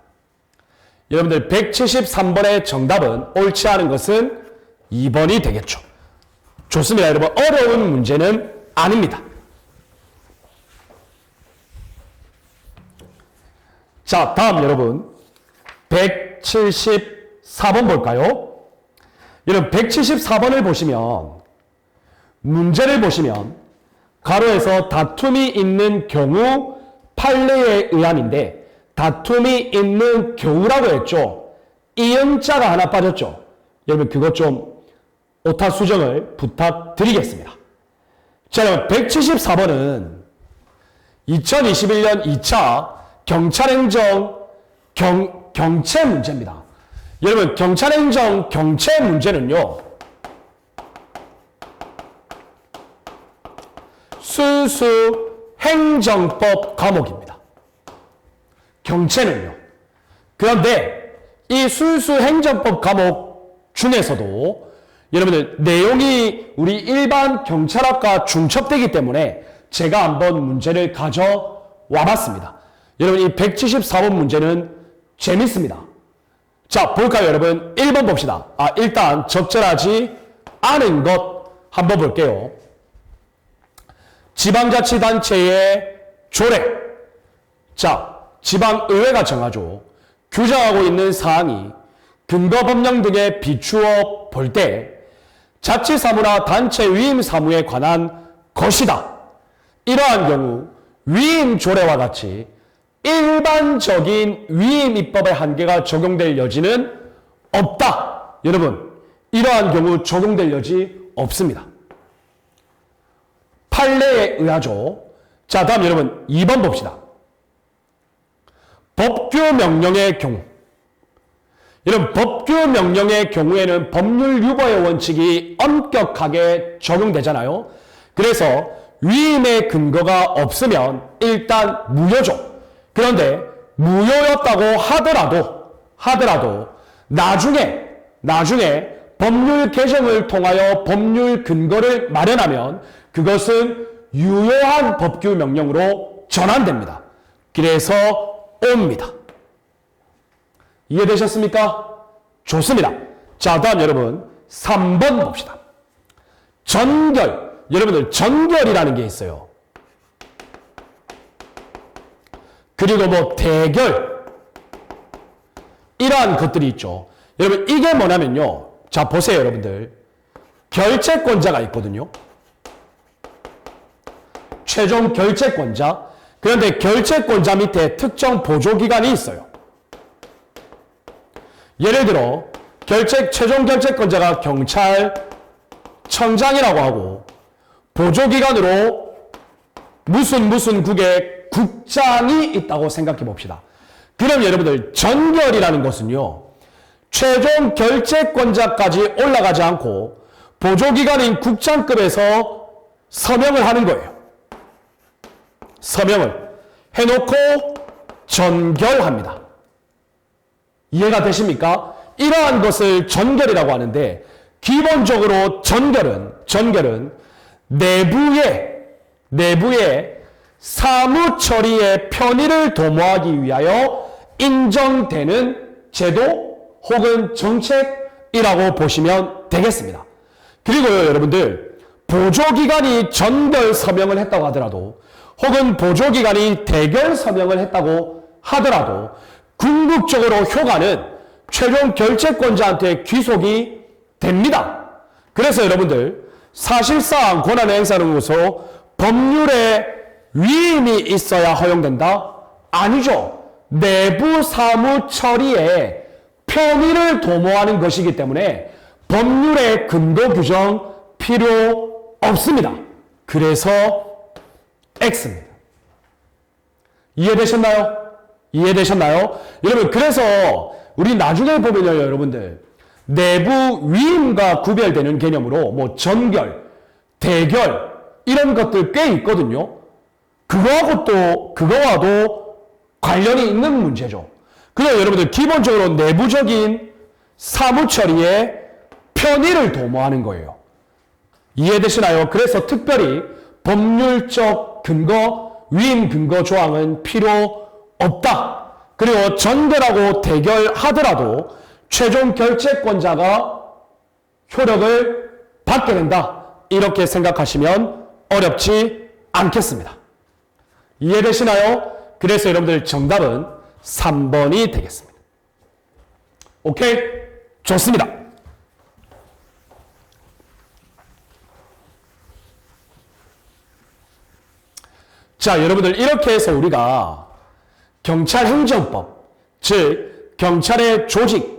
여러분들 173번의 정답은 옳지 않은 것은 2번이 되겠죠. 좋습니다. 여러분 어려운 문제는 아닙니다. 자, 다음 여러분 174번 볼까요? 여러분 174번을 보시면 문제를 보시면 가로에서 다툼이 있는 경우 판례에 의함인데 다툼이 있는 경우라고 했죠. 이음자가 하나 빠졌죠. 여러분 그것 좀 오타 수정을 부탁드리겠습니다. 자, 여러분 174번은 2021년 2차 경찰행정 경채 문제입니다. 여러분 경찰행정 경채 문제는요. 순수 행정법 과목입니다. 경채는요. 그런데 이 순수 행정법 과목 중에서도 여러분들 내용이 우리 일반 경찰학과 중첩되기 때문에 제가 한번 문제를 가져와 봤습니다. 여러분 이 174번 문제는 재밌습니다. 자, 볼까요 여러분? 1번 봅시다. 일단 적절하지 않은 것 한번 볼게요. 지방자치단체의 조례. 자, 지방의회가 정하죠. 규정하고 있는 사항이 근거법령 등에 비추어 볼 때 자치사무나 단체 위임 사무에 관한 것이다. 이러한 경우 위임 조례와 같이 일반적인 위임 입법의 한계가 적용될 여지는 없다. 여러분, 이러한 경우 적용될 여지 없습니다. 판례에 의하죠. 자, 다음 여러분 2번 봅시다. 법규 명령의 경우. 여러분 법규 명령의 경우에는 법률 유보의 원칙이 엄격하게 적용되잖아요. 그래서 위임의 근거가 없으면 일단 무효죠. 그런데 무효였다고 하더라도 나중에 법률 개정을 통하여 법률 근거를 마련하면 그것은 유효한 법규 명령으로 전환됩니다. 그래서 옵니다. 이해되셨습니까? 좋습니다. 자, 다음 여러분 3번 봅시다. 전결. 여러분들 전결이라는 게 있어요. 그리고 뭐 대결. 이러한 것들이 있죠. 여러분 이게 뭐냐면요. 자, 보세요 여러분들. 결재권자가 있거든요. 최종 결재권자. 그런데 결재권자 밑에 특정 보조기관이 있어요. 예를 들어 최종 결재권자가 경찰청장이라고 하고 보조기관으로 무슨 국의 국장이 있다고 생각해 봅시다. 그럼 여러분들 전결이라는 것은요. 최종 결재권자까지 올라가지 않고 보조기관인 국장급에서 서명을 하는 거예요. 서명을 해놓고 전결합니다. 이해가 되십니까? 이러한 것을 전결이라고 하는데 기본적으로 전결은 내부의 사무 처리의 편의를 도모하기 위하여 인정되는 제도 혹은 정책이라고 보시면 되겠습니다. 그리고요, 여러분들, 보조기관이 전결 서명을 했다고 하더라도 혹은 보조기관이 대결 서명을 했다고 하더라도 궁극적으로 효과는 최종 결재권자한테 귀속이 됩니다. 그래서 여러분들, 사실상 권한행사로서 법률에 위임이 있어야 허용된다? 아니죠. 내부 사무 처리에 편의를 도모하는 것이기 때문에 법률의 근거 규정 필요 없습니다. 그래서 X입니다. 이해되셨나요? 이해되셨나요? 여러분, 그래서 우리 나중에 보면요, 여러분들, 내부 위임과 구별되는 개념으로 뭐 전결, 대결 이런 것들 꽤 있거든요. 그거와도 관련이 있는 문제죠. 그래서 여러분들, 기본적으로 내부적인 사무처리에 편의를 도모하는 거예요. 이해되시나요? 그래서 특별히 법률적 근거, 위임 근거 조항은 필요 없다. 그리고 전결하고 대결하더라도 최종 결재권자가 효력을 받게 된다. 이렇게 생각하시면 어렵지 않겠습니다. 이해되시나요? 그래서 여러분들 정답은 3번이 되겠습니다. 오케이? 좋습니다. 자, 여러분들, 이렇게 해서 우리가 경찰행정법, 즉 경찰의 조직,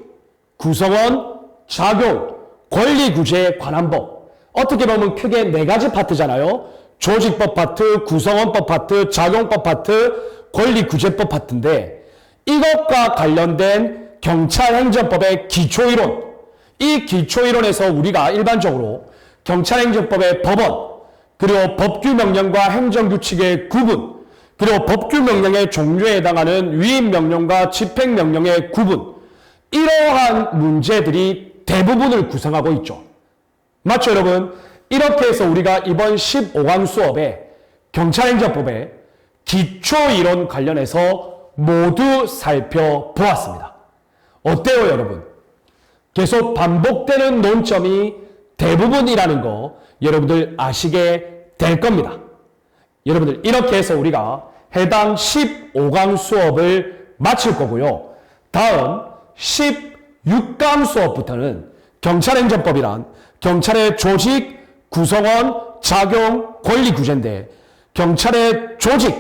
구성원, 작용, 권리구제에 관한 법, 어떻게 보면 크게 네 가지 파트잖아요. 조직법 파트, 구성원법 파트, 작용법 파트, 권리구제법 파트인데, 이것과 관련된 경찰행정법의 기초이론, 이 기초이론에서 우리가 일반적으로 경찰행정법의 법원, 그리고 법규명령과 행정규칙의 구분, 그리고 법규명령의 종류에 해당하는 위임명령과 집행명령의 구분, 이러한 문제들이 대부분을 구성하고 있죠. 맞죠, 여러분? 이렇게 해서 우리가 이번 15강 수업에 경찰행정법의 기초이론 관련해서 모두 살펴보았습니다. 어때요, 여러분? 계속 반복되는 논점이 대부분이라는 거 여러분들 아시게 될 겁니다. 여러분들, 이렇게 해서 우리가 해당 15강 수업을 마칠 거고요. 다음 16강 수업부터는 경찰행정법이란 경찰의 조직, 구성원, 작용, 권리 구제인데, 경찰의 조직,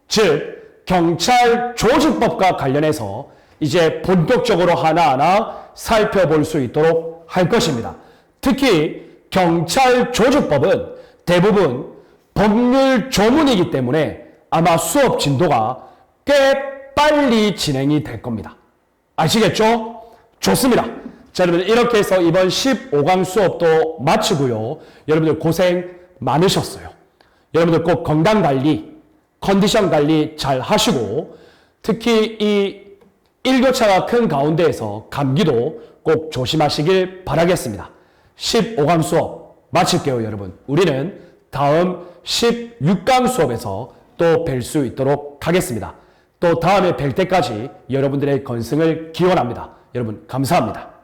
즉 경찰 조직법과 관련해서 이제 본격적으로 하나하나 살펴볼 수 있도록 할 것입니다. 특히 경찰 조직법은 대부분 법률 조문이기 때문에 아마 수업 진도가 꽤 빨리 진행이 될 겁니다. 아시겠죠? 좋습니다. 자, 여러분, 이렇게 해서 이번 15강 수업도 마치고요. 여러분들 고생 많으셨어요. 여러분들 꼭 건강관리, 컨디션 관리 잘 하시고, 특히 이 일교차가 큰 가운데에서 감기도 꼭 조심하시길 바라겠습니다. 15강 수업 마칠게요, 여러분. 우리는 다음 16강 수업에서 또 뵐 수 있도록 하겠습니다. 또 다음에 뵐 때까지 여러분들의 건승을 기원합니다. 여러분, 감사합니다.